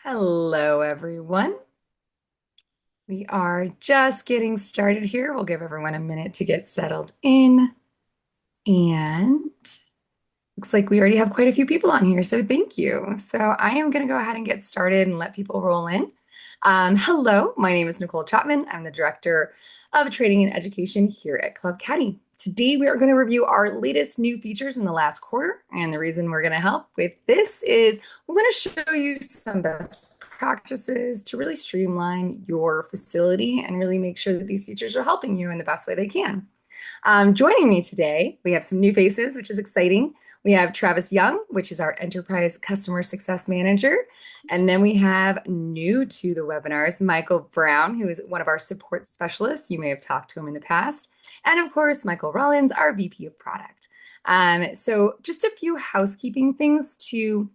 Hello, everyone. We are just getting started here. We'll give everyone a minute to get settled in. And looks like we already have quite a few people on here, so thank you. So I am going to go ahead and get started and let people roll in. Hello, my name is Nicole Chapman. I'm the Director of Training and Education here at Club Caddie. Today, we are going to review our latest new features in the last quarter. And the reason we're going to help with this is we're going to show you some best practices to really streamline your facility and really make sure that these features are helping you in the best way they can. Joining me today, we have some new faces, which is exciting. We have Travis Young, which is our Enterprise Customer Success Manager. And then we have new to the webinars, Michael Brown, who is one of our support specialists. You may have talked to him in the past. And of course, Michael Rollins, our VP of Product. So just a few housekeeping things to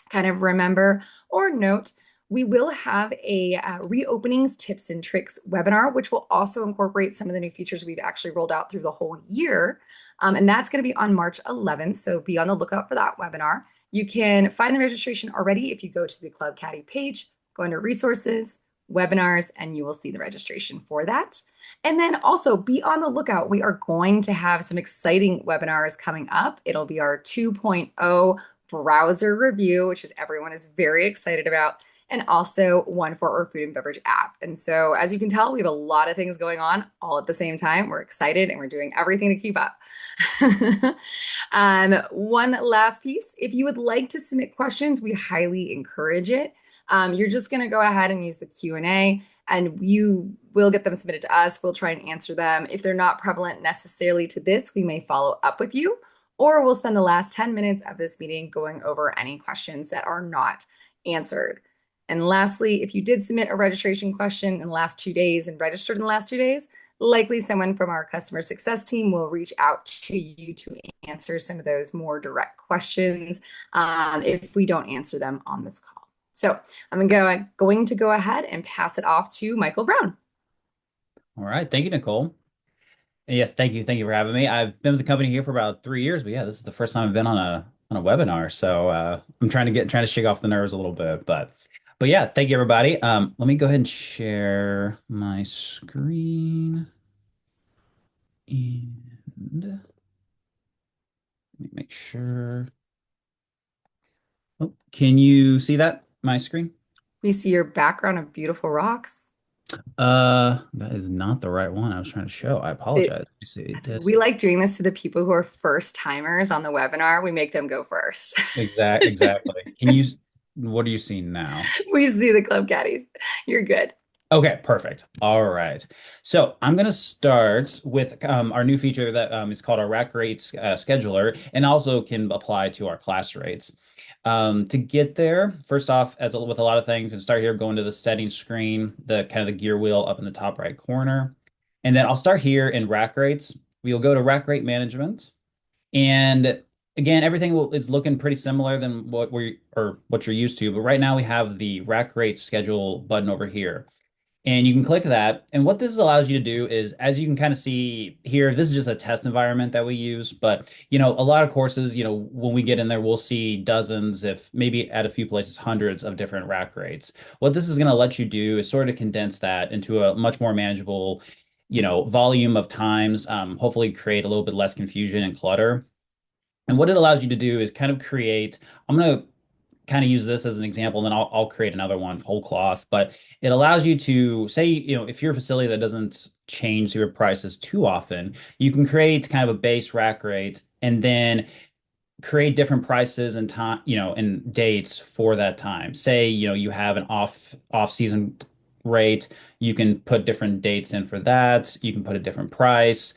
kind of remember or note. We will have a reopenings tips and tricks webinar, which will also incorporate some of the new features we've actually rolled out through the whole year. And that's going to be on March 11th. So be on the lookout for that webinar. You can find the registration already if you go to the Club Caddie page, go under resources, webinars, and you will see the registration for that. And then also be on the lookout. We are going to have some exciting webinars coming up. It'll be our 2.0 browser review, which is everyone is very excited about, and also one for our food and beverage app. And so, as you can tell, we have a lot of things going on all at the same time. We're excited and we're doing everything to keep up. One last piece, if you would like to submit questions, we highly encourage it. You're just going to go ahead and use the Q&A and you will get them submitted to us. We'll try and answer them. If they're not prevalent necessarily to this, we may follow up with you, or we'll spend the last 10 minutes of this meeting going over any questions that are not answered. And lastly, if you did submit a registration question in the last 2 days and registered in the last 2 days, likely someone from our customer success team will reach out to you to answer some of those more direct questions if we don't answer them on this call. So I'm going to go ahead and pass it off to Michael Brown. All right. Thank you, Nicole. And yes, thank you. Thank you for having me. I've been with the company here for about 3 years, but yeah, this is the first time I've been on a webinar. So I'm trying to shake off the nerves a little bit. But yeah, thank you everybody. Let me go ahead and share my screen. And let me make sure. Oh, can you see that? My screen? We see your background of beautiful rocks. That is not the right one I was trying to show. I apologize. It, Let me see this. we like doing this to the people who are first timers on the webinar. We make them go first. Exactly. What are you seeing now? We see the club caddies. You're good. Okay, perfect. All right. So I'm going to start with our new feature that is called our rack rates scheduler and also can apply to our class rates. To get there, first off, with a lot of things, you can start here, go into the settings screen, the kind of the gear wheel up in the top right corner. And then I'll start here in rack rates. We'll go to rack rate management. And again, is looking pretty similar than what you're used to. But right now we have the rack rate schedule button over here. And you can click that. And what this allows you to do is, as you can kind of see here, this is just a test environment that we use. But, a lot of courses, when we get in there, we'll see dozens, if maybe at a few places, hundreds of different rack rates. What this is going to let you do is sort of condense that into a much more manageable, volume of times, hopefully create a little bit less confusion and clutter. And what it allows you to do is kind of I'm going to kind of use this as an example, and then I'll create another one, whole cloth. But it allows you to say, if you're a facility that doesn't change your prices too often, you can create kind of a base rack rate and then create different prices and time, and dates for that time. Say, you have an off season rate, you can put different dates in for that. You can put a different price.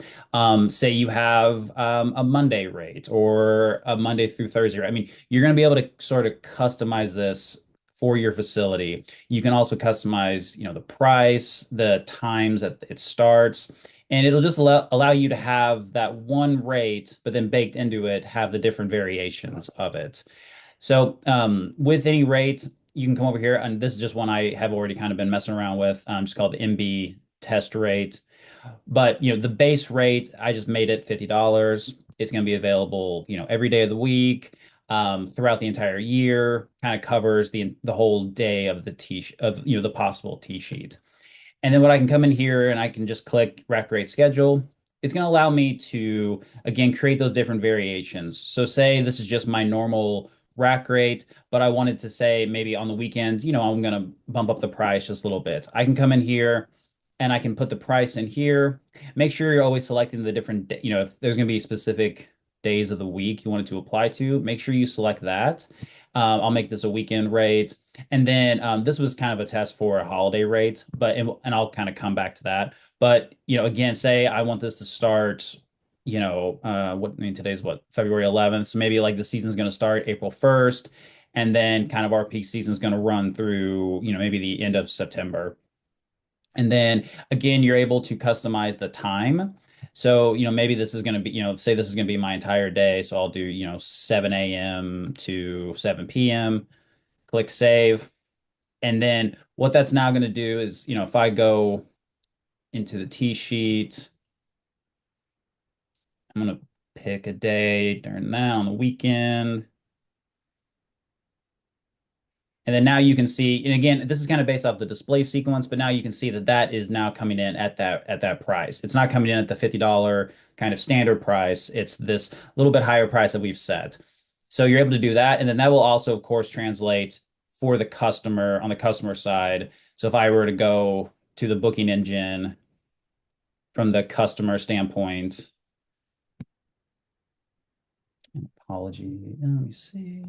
Say you have a Monday rate or a Monday through Thursday rate. I mean, you're going to be able to sort of customize this for your facility. You can also customize, the price, the times that it starts. And it'll just allow you to have that one rate, but then baked into it, have the different variations of it. So with any rate, you can come over here, and this is just one I have already kind of been messing around with, just called the MB test rate. But the base rate, I just made it $50. It's going to be available, every day of the week. throughout the entire year, kind of covers the whole day of the the possible T sheet. And then what I can come in here and I can just click rack rate schedule. It's going to allow me to, again, create those different variations. So say this is just my normal rack rate, but I wanted to say maybe on the weekends, I'm going to bump up the price just a little bit. I can come in here and I can put the price in here. Make sure you're always selecting the different, if there's going to be specific days of the week you want it to apply to, make sure you select that. I'll make this a weekend rate. And then this was kind of a test for a holiday rate, and I'll kind of come back to that. But again, say I want this to start, today's what, February 11th. So maybe like the season's going to start April 1st, and then kind of our peak season is going to run through, maybe the end of September. And then again, you're able to customize the time. So, maybe this is going to be, say this is going to be my entire day. So I'll do, 7 a.m. to 7 p.m. Click save. And then what that's now going to do is, if I go into the T sheet, I'm going to pick a day during now on the weekend. And then now you can see, and again, this is kind of based off the display sequence, but now you can see that that is now coming in at that price. It's not coming in at the $50 kind of standard price. It's this little bit higher price that we've set. So you're able to do that. And then that will also, of course, translate for the customer on the customer side. So if I were to go to the booking engine from the customer standpoint, apology, let me see.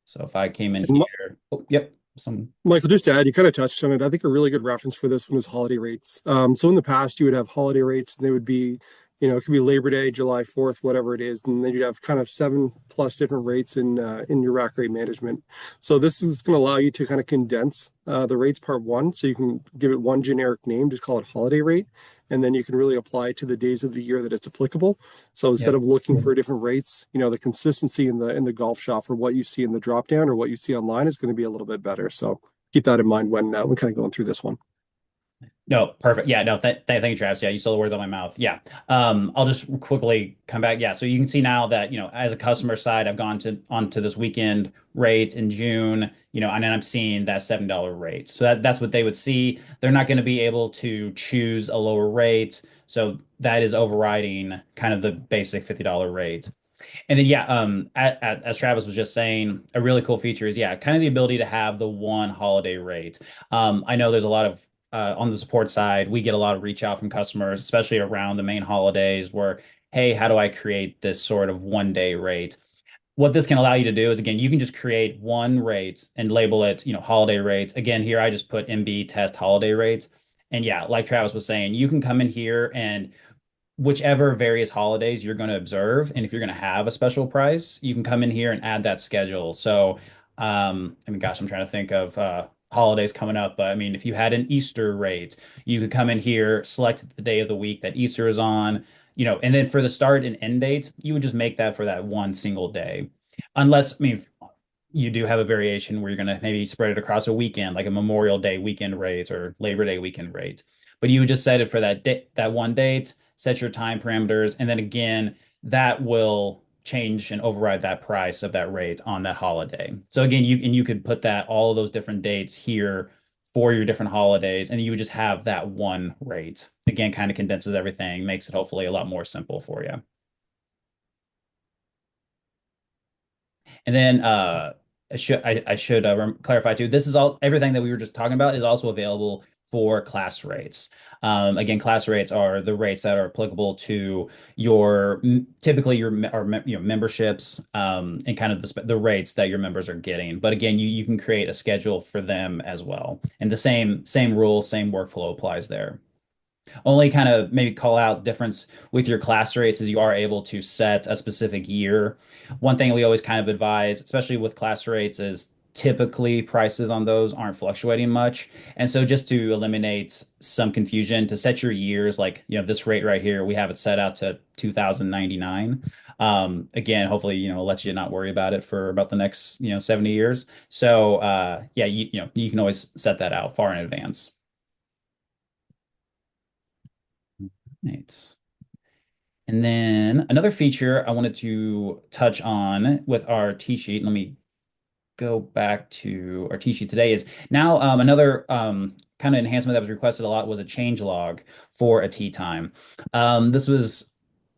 So if I came in And here, oh, yep, some. Michael, just to add, you kind of touched on it. I think a really good reference for this one is holiday rates. So in the past, you would have holiday rates, and they would be, it could be Labor Day, July 4th, whatever it is, and then you'd have kind of 7+ different rates in your rack rate management. So this is going to allow you to kind of condense the rates part one, so you can give it one generic name, just call it holiday rate, and then you can really apply it to the days of the year that it's applicable. So instead Yep. of looking for different rates, the consistency in the golf shop for what you see in the drop down or what you see online is going to be a little bit better. So keep that in mind when kind of going through this one. No, perfect. Yeah, no, thank you, Travis. Yeah, you stole the words out of my mouth. Yeah. I'll just quickly come back. Yeah, so you can see now that, as a customer side, I've gone to onto this weekend rate in June, and then I'm seeing that $7 rate. So that's what they would see. They're not going to be able to choose a lower rate. So that is overriding kind of the basic $50 rate. And then, yeah, as Travis was just saying, a really cool feature is, yeah, kind of the ability to have the one holiday rate. I know there's a lot of, on the support side, we get a lot of reach out from customers, especially around the main holidays where, hey, how do I create this sort of 1 day rate? What this can allow you to do is, again, you can just create one rate and label it, holiday rates. Again, here I just put MB test holiday rates. And yeah, like Travis was saying, you can come in here and whichever various holidays you're going to observe, and if you're going to have a special price, you can come in here and add that schedule. So, I mean, gosh, I'm trying to think of holidays coming up, but I mean, if you had an Easter rate, you could come in here, select the day of the week that Easter is on, and then for the start and end date, you would just make that for that one single day. Unless, I mean, you do have a variation where you're going to maybe spread it across a weekend, like a Memorial Day weekend rate or Labor Day weekend rate. But you would just set it for that day, that one date, set your time parameters, and then again, that will change and override that price of that rate on that holiday. So again, you could put that all of those different dates here for your different holidays, and you would just have that one rate. Again, kind of condenses everything, makes it hopefully a lot more simple for you. And then I should clarify too. This is all everything that we were just talking about is also available for class rates. Again, class rates are the rates that are applicable to your typically your memberships and kind of the rates that your members are getting. But again, you can create a schedule for them as well, and the same rule, same workflow applies there. Only kind of maybe call out difference with your class rates is you are able to set a specific year. One thing we always kind of advise, especially with class rates, is typically prices on those aren't fluctuating much. And so just to eliminate some confusion, to set your years, like, this rate right here, we have it set out to 2099. Again, hopefully, let you not worry about it for about the next, 70 years. So, yeah, you can always set that out far in advance. Right. And then another feature I wanted to touch on with our T sheet. Let me go back to our T sheet today is now another kind of enhancement that was requested a lot was a change log for a tea time.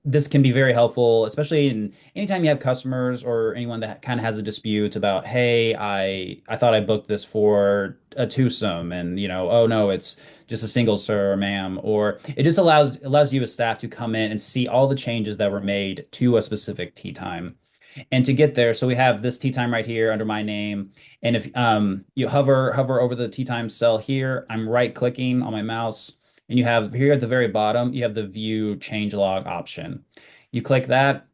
This can be very helpful, especially in anytime you have customers or anyone that kind of has a dispute about, hey, I thought I booked this for a twosome, and oh no, it's just a single, sir or ma'am, or it just allows you as staff to come in and see all the changes that were made to a specific tea time. And to get there, so we have this tea time right here under my name. And if you hover over the tea time cell here, I'm right clicking on my mouse, and you have here at the very bottom, you have the view change log option. You click that,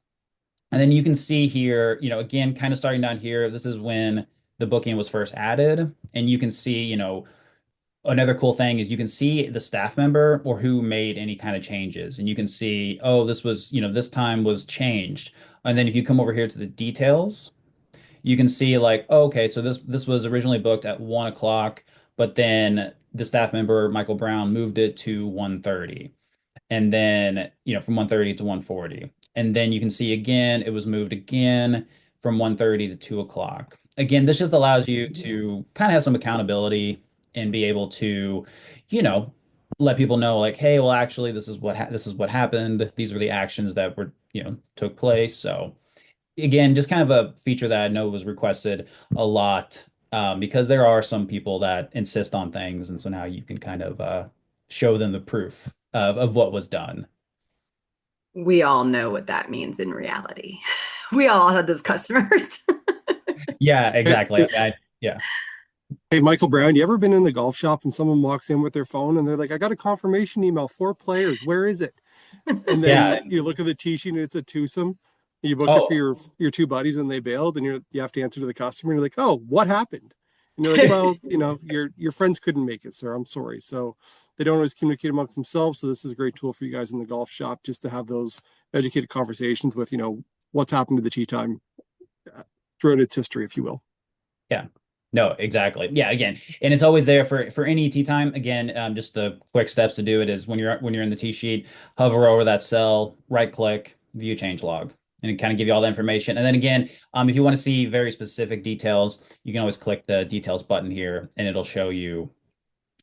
and then you can see here, again, kind of starting down here, this is when the booking was first added. And you can see, another cool thing is you can see the staff member or who made any kind of changes. And you can see, oh, this was, this time was changed. And then if you come over here to the details, you can see like, oh, okay, so this was originally booked at 1 o'clock, but then the staff member, Michael Brown, moved it to 1:30, and then from 1:30 to 1:40, and then you can see again it was moved again from 1:30 to 2 o'clock. Again, this just allows you to kind of have some accountability and be able to you know let people know like, hey, well, actually, this is what happened, these were the actions that were took place. So again, just kind of a feature that I know was requested a lot, because there are some people that insist on things, and so now you can kind of show them the proof of what was done. We all know what that means in reality. We all had those customers. Yeah, Hey, exactly. Yeah. hey, Michael Brown, you ever been in the golf shop and someone walks in with their phone and they're like, I got a confirmation email, 4 players. Where is it? And Yeah. then you look at the tee sheet and it's a twosome. You booked it for Oh, your two buddies and they bailed, and you have to answer to the customer. And you're like, oh, what happened? And you're like, well, your friends couldn't make it, sir. I'm sorry. So they don't always communicate amongst themselves. So this is a great tool for you guys in the golf shop just to have those educated conversations with, what's happened to the tee time throughout its history, if you will. yeah. No, exactly. Yeah, again, and it's always there for any tea time. Again, just the quick steps to do it is when you're in the tea sheet, hover over that cell, right click, view change log, and it kind of give you all the information. And then again, if you want to see very specific details, you can always click the details button here, and it'll show you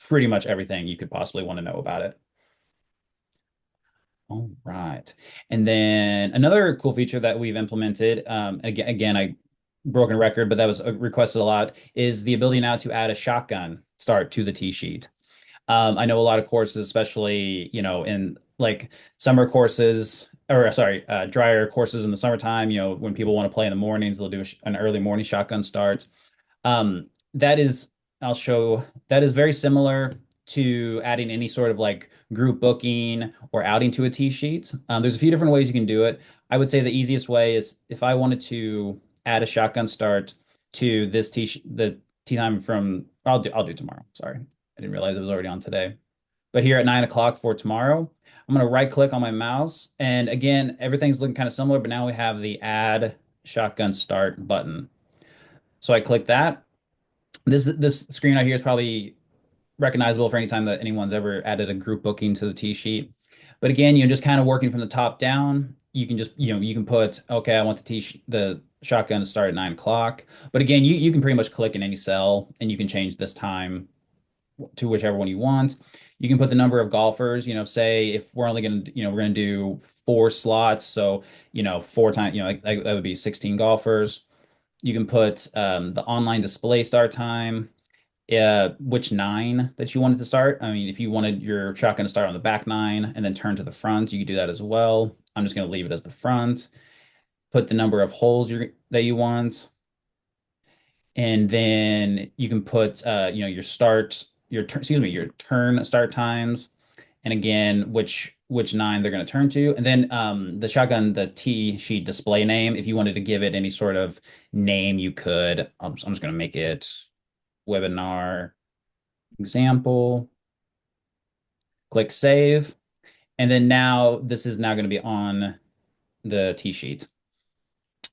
pretty much everything you could possibly want to know about it. All right. And then another cool feature that we've implemented, again, I broken record, but that was requested a lot, is the ability now to add a shotgun start to the tee sheet. I know a lot of courses, especially, in like summer courses, or sorry, drier courses in the summertime, when people want to play in the mornings, they'll do an early morning shotgun start. That is, I'll show, that is very similar to adding any sort of like group booking or outing to a tee sheet. There's a few different ways you can do it. I would say the easiest way is if I wanted to add a shotgun start to the tee time from, I'll do tomorrow. Sorry. I didn't realize it was already on today. But here at 9 o'clock for tomorrow, I'm going to right click on my mouse. And again, everything's looking kind of similar, but now we have the add shotgun start button. So I click that. This screen right here is probably recognizable for any time that anyone's ever added a group booking to the T sheet. But again, just kind of working from the top down. You can just, you can put, okay, I want the shotgun to start at 9 o'clock. But again, you can pretty much click in any cell and you can change this time to whichever one you want. You can put the number of golfers, say if we're only going to, we're going to do 4 slots. So, 4 times, that would be 16 golfers. You can put the online display start time, which nine that you wanted to start. I mean, if you wanted your shotgun to start on the back nine and then turn to the front, you could do that as well. I'm just going to leave it as the front. Put the number of holes that you want, and then you can put your turn start times, and again which nine they're going to turn to, and then the shotgun, the T sheet display name. If you wanted to give it any sort of name, you could. I'm just going to make it webinar example, click save, and then now this is now going to be on the T sheet.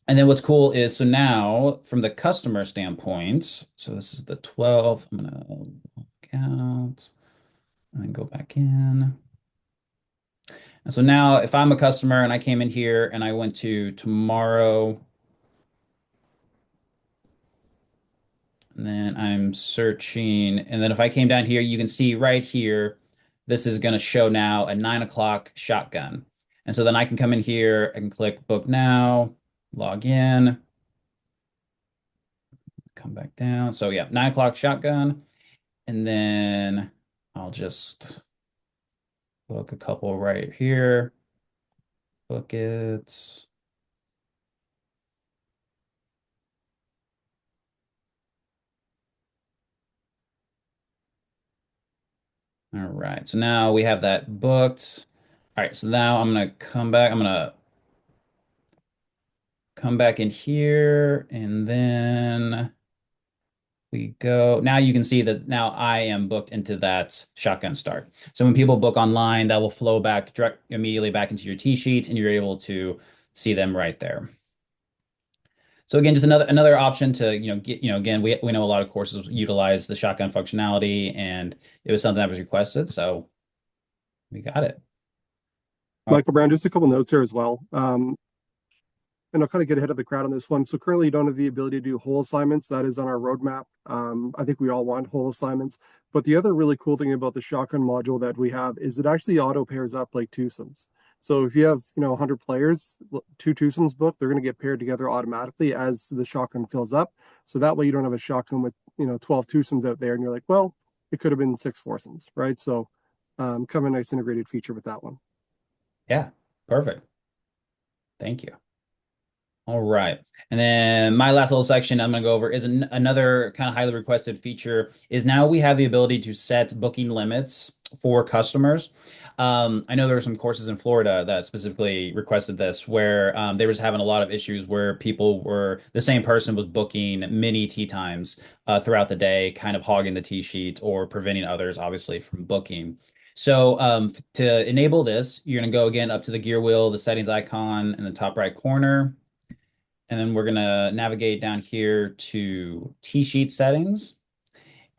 And then what's cool is, so now from the customer standpoint, so this is the 12th, I'm going to log out and then go back in. And so now if I'm a customer and I came in here and I went to tomorrow, and then I'm searching, and then if I came down here, you can see right here, this is going to show now a 9 o'clock shotgun. And so then I can come in here and click book now, log in, come back down. So yeah, 9 o'clock shotgun. And then I'll just book a couple right here. Book it. All right. So now we have that booked. All right. So now I'm going to come back. I'm going to come back in here and then we go. Now you can see that now I am booked into that shotgun start. So when people book online, that will flow back direct immediately back into your T sheet and you're able to see them right there. So again, just another option to, get, again, we know a lot of courses utilize the shotgun functionality and it was something that was requested, so we got it. Oh, Michael Brown, just a couple notes here as well. And I'll kind of get ahead of the crowd on this one. So currently you don't have the ability to do whole assignments. That is on our roadmap. I think we all want whole assignments. But the other really cool thing about the shotgun module that we have is it actually auto pairs up like twosomes. So if you have, 100 players, two twosomes booked, they're going to get paired together automatically as the shotgun fills up. So that way you don't have a shotgun with, 12 twosomes out there and you're like, well, it could have been six foursomes, right? So kind of a nice integrated feature with that one. yeah, perfect. Thank you. All right. And then my last little section I'm going to go over is another kind of highly requested feature is now we have the ability to set booking limits for customers. I know there were some courses in Florida that specifically requested this where they was having a lot of issues where the same person was booking many tea times throughout the day, kind of hogging the tea sheet or preventing others, obviously, from booking. So to enable this, you're going to go again up to the gear wheel, the settings icon in the top right corner. And then we're going to navigate down here to T-sheet settings.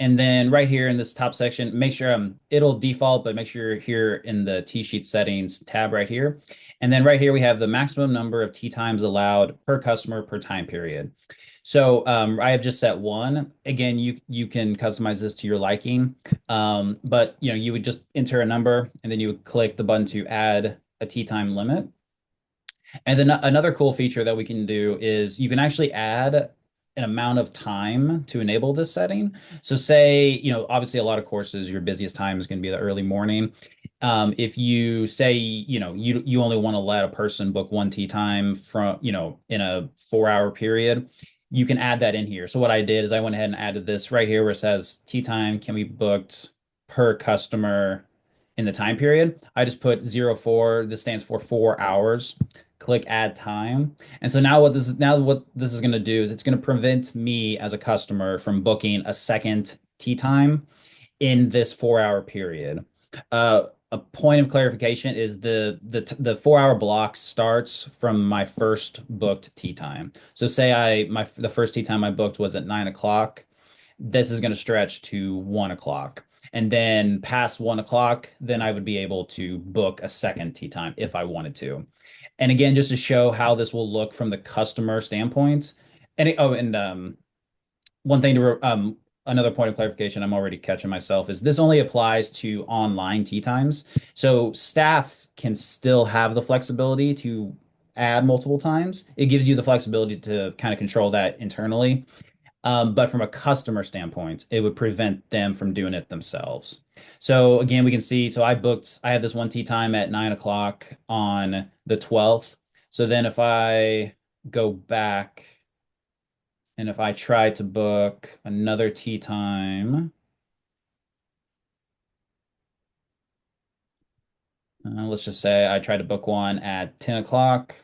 And then right here in this top section, make sure it'll default, but make sure you're here in the T-sheet settings tab right here. And then right here, we have the maximum number of tea times allowed per customer per time period. So I have just set one. Again, you can customize this to your liking, but you would just enter a number and then you would click the button to add a tea time limit. And then another cool feature that we can do is you can actually add an amount of time to enable this setting. So say, obviously a lot of courses, your busiest time is going to be the early morning. If you say, you only want to let a person book one tea time from, in a 4 hour period, you can add that in here. So what I did is I went ahead and added this right here where it says tea time can be booked per customer in the time period. I just put 04. This stands for 4 hours. Click add time. And so now what this is going to do is it's going to prevent me as a customer from booking a second tea time in this 4 hour period. A point of clarification is the 4 hour block starts from my first booked tea time. So say the first tea time I booked was at 9 o'clock. This is going to stretch to 1 o'clock. And then past 1 o'clock, then I would be able to book a second tea time if I wanted to. And again, just to show how this will look from the customer standpoint. And one thing another point of clarification I'm already catching myself is this only applies to online tea times. So staff can still have the flexibility to add multiple times. It gives you the flexibility to kind of control that internally. But from a customer standpoint, it would prevent them from doing it themselves. So again, we can see, so I had this one tea time at 9 o'clock on the 12th. So then if I go back and if I try to book another tea time, let's just say I try to book one at 10 o'clock.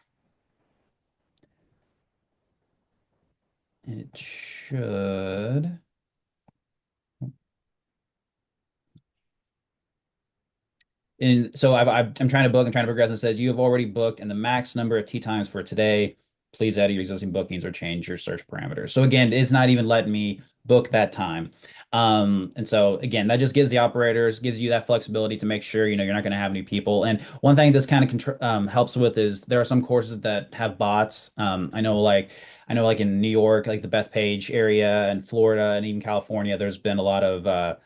It should. And so I'm trying to book, I'm trying to progress, and it says you have already booked and the max number of tea times for today please edit your existing bookings or change your search parameters. So again, it's not even letting me book that time. And so again, that just gives the operators, gives you that flexibility to make sure, you're not going to have any people. And one thing this kind of helps with is there are some courses that have bots. I know like in New York, like the Bethpage area and Florida and even California, there's been a lot of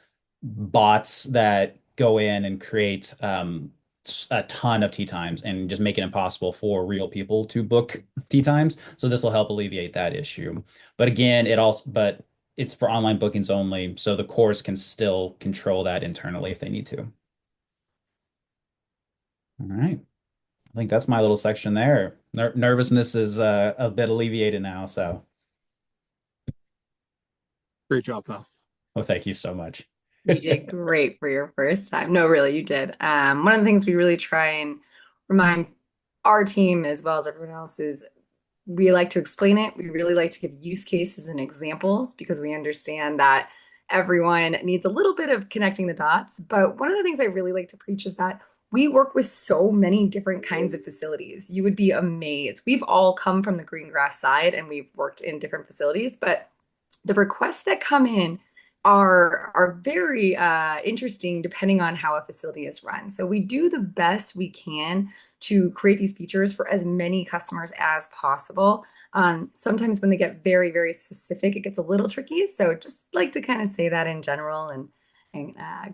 bots that go in and create a ton of tea times and just make it impossible for real people to book tea times. So this will help alleviate that issue. But again, but it's for online bookings only, so the course can still control that internally if they need to. All right. I think that's my little section there. Nervousness is a bit alleviated now, so Great job, pal. well, thank you so much. You did great for your first time. No, really, you did. One of the things we really try and remind our team as well as everyone else is we like to explain it. We really like to give use cases and examples because we understand that everyone needs a little bit of connecting the dots. But one of the things I really like to preach is that we work with so many different kinds of facilities. You would be amazed. We've all come from the green grass side and we've worked in different facilities, but the requests that come in are very interesting depending on how a facility is run. So we do the best we can to create these features for as many customers as possible. Sometimes when they get very, very specific, it gets a little tricky. So just like to kind of say that in general and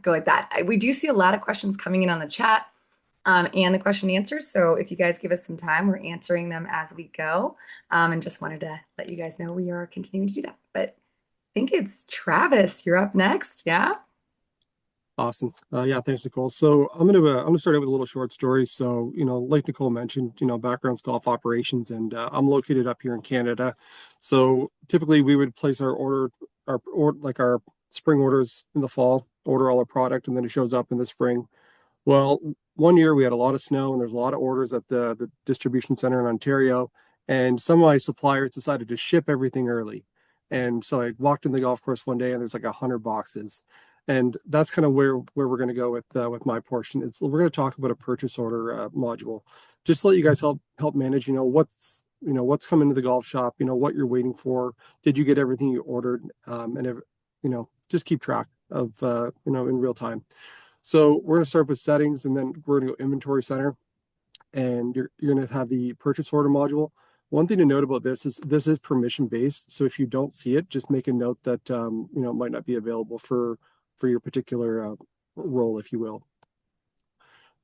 go like that. We do see a lot of questions coming in on the chat and the question and answers. So if you guys give us some time, we're answering them as we go. And just wanted to let you guys know we are continuing to do that. But I think it's Travis. You're up next. Yeah. Awesome. Yeah, thanks, Nicole. So I'm gonna start out with a little short story. So, like Nicole mentioned, background's golf operations, and I'm located up here in Canada. So typically we would place our spring orders in the fall, order all our product, and then it shows up in the spring. Well, one year we had a lot of snow and there's a lot of orders at the distribution center in Ontario, and some of my suppliers decided to ship everything early. And so I walked in the golf course one day and there's like 100 boxes. And that's kind of where we're going to go with my portion. We're going to talk about a purchase order module, just to let you guys help manage. What's coming to the golf shop. What you're waiting for. Did you get everything you ordered? And if, just keep track of in real time. So we're going to start with settings, and then we're going to go inventory center, and you're going to have the purchase order module. One thing to note about this is permission based. So if you don't see it, just make a note that it might not be available for your particular role, if you will.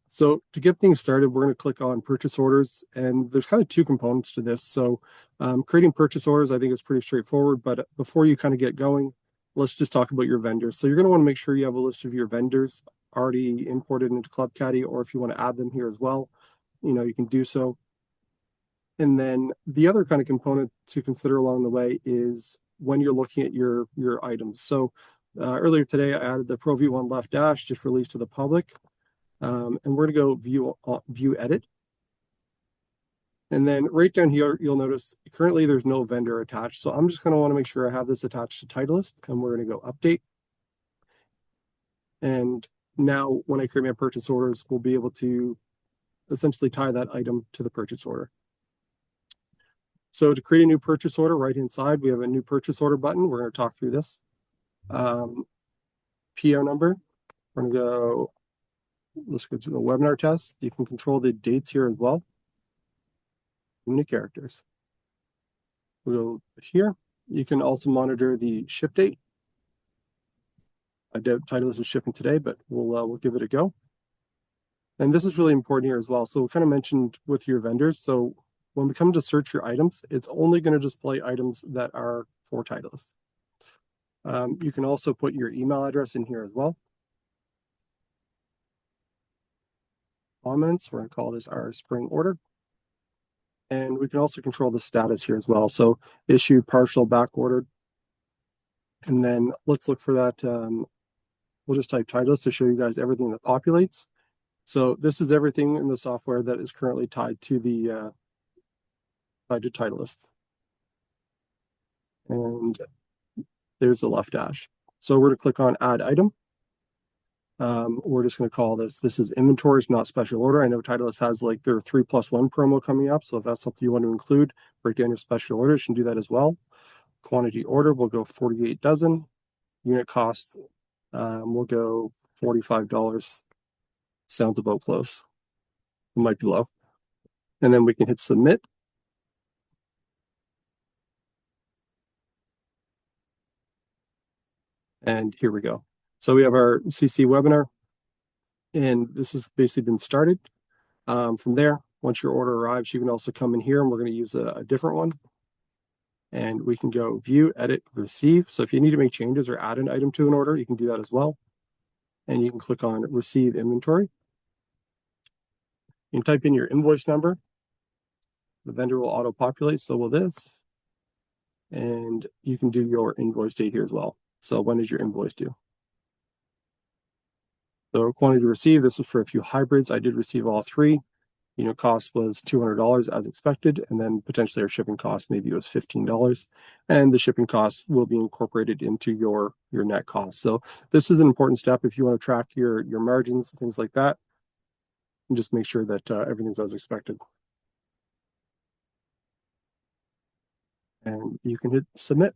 So to get things started, we're going to click on purchase orders, and there's kind of two components to this. So creating purchase orders, I think is pretty straightforward, but before you kind of get going, let's just talk about your vendors. So you're going to want to make sure you have a list of your vendors already imported into Club Caddie, or if you want to add them here as well, you can do so. And then the other kind of component to consider along the way is when you're looking at your items. So earlier today, I added the Pro V1 left dash, just released to the public. And we're going to go view edit. And then right down here, you'll notice currently there's no vendor attached. So I'm just going to want to make sure I have this attached to Titleist, and we're going to go update. And now when I create my purchase orders, we'll be able to essentially tie that item to the purchase order. So to create a new purchase order, right hand side, we have a new purchase order button. We're going to talk through this. PO number. We're going to go, let's go to the webinar test. You can control the dates here as well. New characters. We'll go here. You can also monitor the ship date. I doubt Titleist is shipping today, but we'll give it a go. And this is really important here as well. So we kind of mentioned with your vendors. So when we come to search your items, it's only going to display items that are for Titleist. You can also put your email address in here as well. Comments, we're going to call this our spring order. And we can also control the status here as well. So issue, partial, back ordered. And then let's look for that. We'll just type Titleist to show you guys everything that populates. So this is everything in the software that is currently tied to the Titleist. And there's the left dash. So we're going to click on add item. We're just going to call this is inventories, not special order. I know Titleist has like their 3+1 promo coming up. So if that's something you want to include, break down your special orders, you can do that as well. Quantity order, we'll go 48 dozen. Unit cost, we'll go $45. Sounds about close. It might be low. And then we can hit submit. And here we go. So we have our CC webinar, and this has basically been started. From there, once your order arrives, you can also come in here, and we're going to use a different one. And we can go view, edit, receive. So if you need to make changes or add an item to an order, you can do that as well. And you can click on receive inventory. You can type in your invoice number. The vendor will auto-populate, so will this. And you can do your invoice date here as well. So when is your invoice due? So quantity received, this was for a few hybrids. I did receive all three. Unit cost was $200 as expected, and then potentially our shipping cost maybe it was $15, and the shipping cost will be incorporated into your net cost. So this is an important step if you want to track your margins, things like that, and just make sure that everything's as expected. And you can hit submit.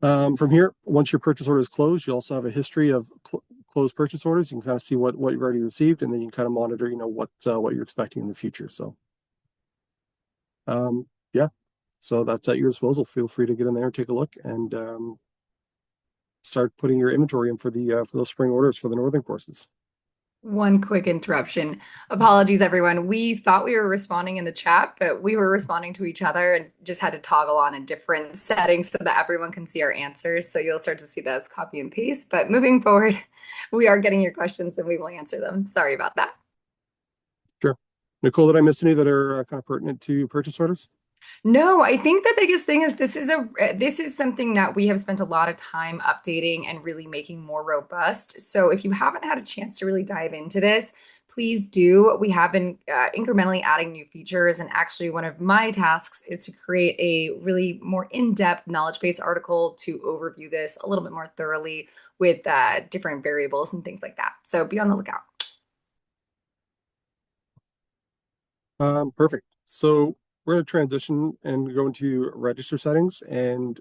From here, once your purchase order is closed, you also have a history of closed purchase orders. You can kind of see what you've already received, and then you can kind of monitor, what you're expecting in the future. So, yeah, so that's at your disposal. Feel free to get in there and take a look and start putting your inventory in for those spring orders for the northern courses. One quick interruption. Apologies, everyone. We thought we were responding in the chat, but we were responding to each other and just had to toggle on a different setting so that everyone can see our answers. So you'll start to see that as copy and paste. But moving forward, we are getting your questions and we will answer them. Sorry about that. Sure. Nicole, did I miss any that are kind of pertinent to purchase orders? No, I think the biggest thing is this is something that we have spent a lot of time updating and really making more robust. So if you haven't had a chance to really dive into this, please do. We have been incrementally adding new features, and actually one of my tasks is to create a really more in-depth knowledge-based article to overview this a little bit more thoroughly with different variables and things like that. So be on the lookout. Perfect. So we're going to transition and go into register settings, and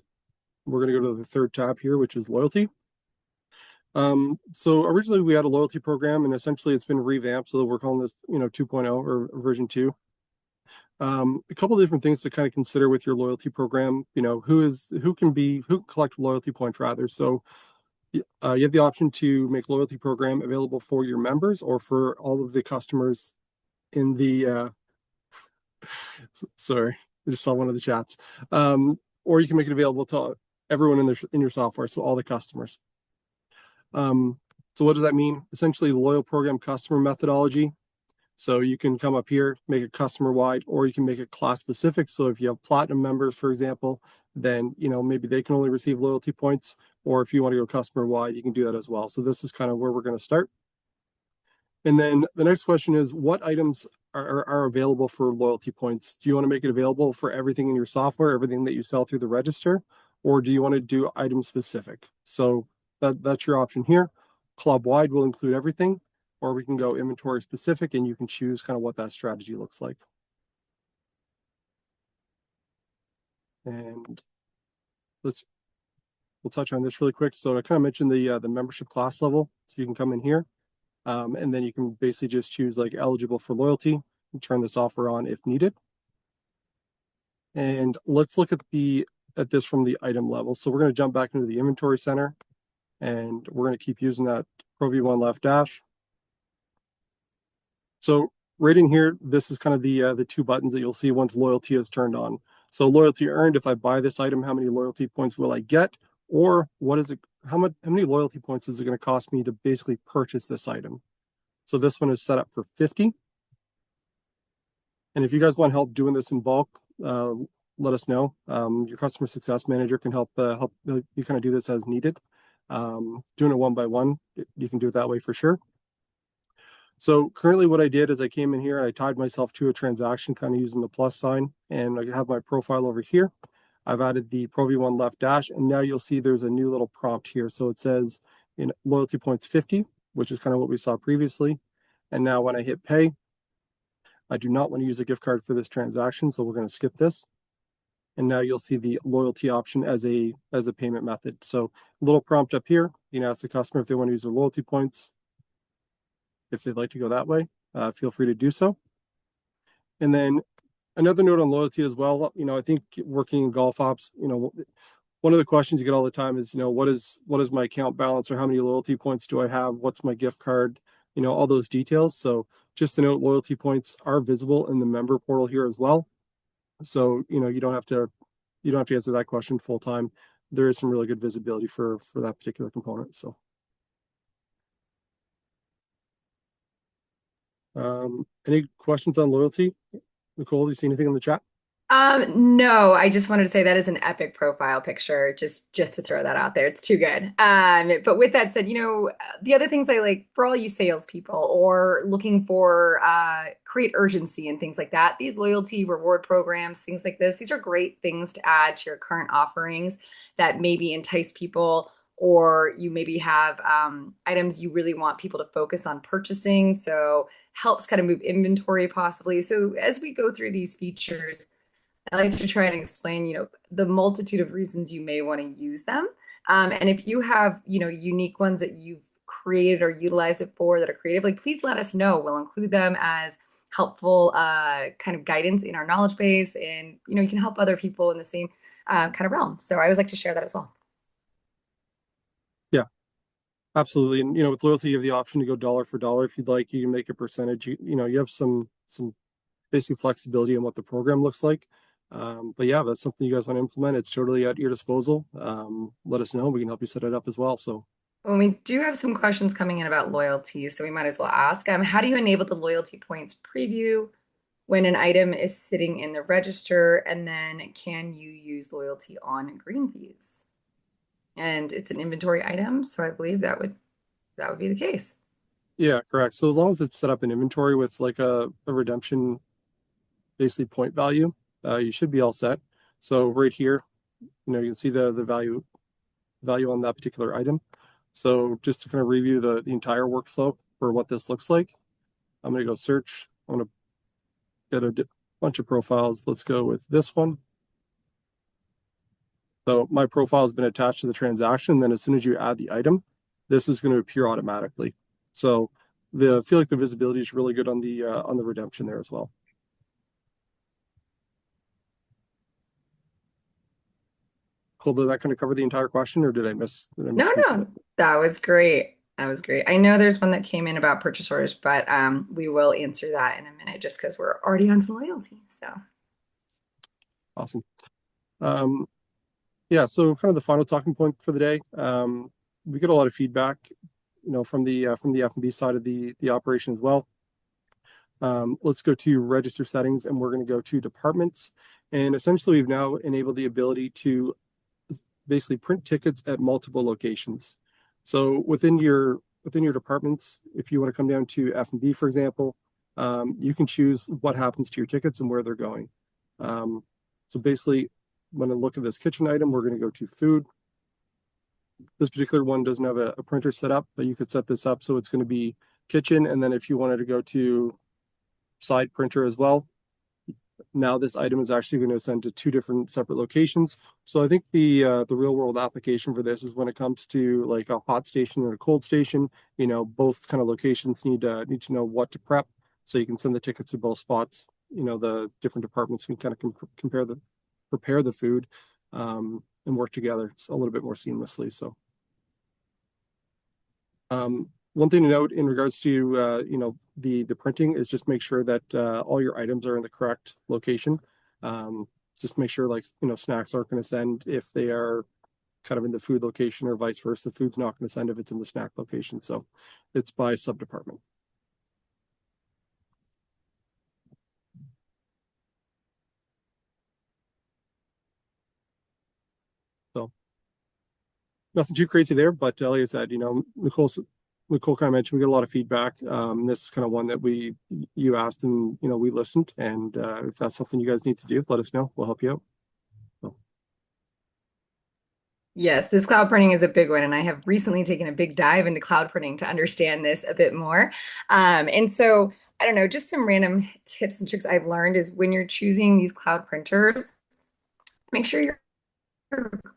we're going to go to the third tab here, which is loyalty. So originally we had a loyalty program, and essentially it's been revamped, so that we're calling this 2.0 or version 2. A couple of different things to kind of consider with your loyalty program. Who can collect loyalty points rather. So you have the option to make loyalty program available for your members or for all of the customers in the sorry, I just saw one of the chats. Or you can make it available to everyone in your software, so all the customers. So what does that mean? Essentially, the loyal program customer methodology. So you can come up here, make it customer wide, or you can make it class specific. So if you have platinum members, for example, then maybe they can only receive loyalty points. Or if you want to go customer wide, you can do that as well. So this is kind of where we're going to start. And then the next question is, what items are available for loyalty points? Do you want to make it available for everything in your software, everything that you sell through the register, or do you want to do item specific? So that's your option here. Club wide will include everything, or we can go inventory specific, and you can choose kind of what that strategy looks like. And we'll touch on this really quick. So I kind of mentioned the membership class level, so you can come in here. And then you can basically just choose like eligible for loyalty and turn this offer on if needed. And let's look at this from the item level. So we're going to jump back into the inventory center, and we're going to keep using that Pro V1 left dash. So right in here, this is kind of the two buttons that you'll see once loyalty is turned on. So loyalty earned, if I buy this item, how many loyalty points will I get? Or what is it? How many loyalty points is it going to cost me to basically purchase this item? So this one is set up for 50. And if you guys want help doing this in bulk, let us know. Your customer success manager can help you kind of do this as needed. Doing it one by one, you can do it that way for sure. So currently what I did is I came in here and I tied myself to a transaction kind of using the plus sign, and I have my profile over here. I've added the Pro V1 left dash, and now you'll see there's a new little prompt here. So it says in loyalty points 50, which is kind of what we saw previously. And now when I hit pay, I do not want to use a gift card for this transaction, so we're going to skip this. And now you'll see the loyalty option as a payment method. So a little prompt up here, you can ask the customer if they want to use their loyalty points. If they'd like to go that way, feel free to do so. And then another note on loyalty as well, I think working in golf ops, one of the questions you get all the time is, what is my account balance, or how many loyalty points do I have? What's my gift card? All those details. So just to note, loyalty points are visible in the member portal here as well. So, you don't have to answer that question full time. There is some really good visibility for that particular component. So, any questions on loyalty? Nicole, do you see anything in the chat? No, I just wanted to say that is an epic profile picture, just to throw that out there. It's too good. But with that said, the other things I like for all you salespeople or looking for create urgency and things like that, these loyalty reward programs, things like this, these are great things to add to your current offerings that maybe entice people, or you maybe have items you really want people to focus on purchasing. So helps kind of move inventory possibly. So as we go through these features, I like to try and explain, the multitude of reasons you may want to use them. And if you have, unique ones that you've created or utilized it for that are creative, like please let us know. We'll include them as helpful kind of guidance in our knowledge base, and you can help other people in the same kind of realm. So I always like to share that as well. Yeah, absolutely. And with loyalty, you have the option to go dollar for dollar if you'd like. You can make a percentage. You have some basic flexibility in what the program looks like. But yeah, that's something you guys want to implement. It's totally at your disposal. Let us know. We can help you set it up as well. So, Well, we do have some questions coming in about loyalty, so we might as well ask. How do you enable the loyalty points preview when an item is sitting in the register? And then can you use loyalty on green fees? And it's an inventory item, so I believe that would be the case. yeah, correct. So as long as it's set up in inventory with like a redemption, basically point value, you should be all set. So right here, you can see the value on that particular item. So just to kind of review the entire workflow for what this looks like, I'm going to go search. I'm going to get a bunch of profiles. Let's go with this one. So my profile has been attached to the transaction. Then as soon as you add the item, this is going to appear automatically. So I feel like the visibility is really good on the redemption there as well. Cool. Did that kind of cover the entire question, or did I miss No, something? no, that was great. That was great. I know there's one that came in about purchase orders, but we will answer that in a minute just because we're already on to loyalty. So Awesome. Yeah, so kind of the final talking point for the day. We get a lot of feedback, from the F&B side of the operation as well. Let's go to register settings, and we're going to go to departments. And essentially, we've now enabled the ability to basically print tickets at multiple locations. So within your departments, if you want to come down to F&B, for example, you can choose what happens to your tickets and where they're going. So basically, when I look at this kitchen item, we're going to go to food. This particular one doesn't have a printer set up, but you could set this up so it's going to be kitchen. And then if you wanted to go to side printer as well, now this item is actually going to send to two different separate locations. So I think the real world application for this is when it comes to like a hot station and a cold station, both kind of locations need to know what to prep, so you can send the tickets to both spots. The different departments can kind of prepare the food, and work together. It's a little bit more seamlessly. So one thing to note in regards to the printing is just make sure that all your items are in the correct location. Just make sure snacks aren't going to send if they are kind of in the food location, or vice versa. Food's not going to send if it's in the snack location. So it's by sub department. So nothing too crazy there, but like I said, Nicole kind of mentioned we get a lot of feedback. This is kind of one that you asked, and we listened. And if that's something you guys need to do, let us know. We'll help you out. So. Yes, this cloud printing is a big one, and I have recently taken a big dive into cloud printing to understand this a bit more. And so, I don't know, just some random tips and tricks I've learned is when you're choosing these cloud printers, make sure you're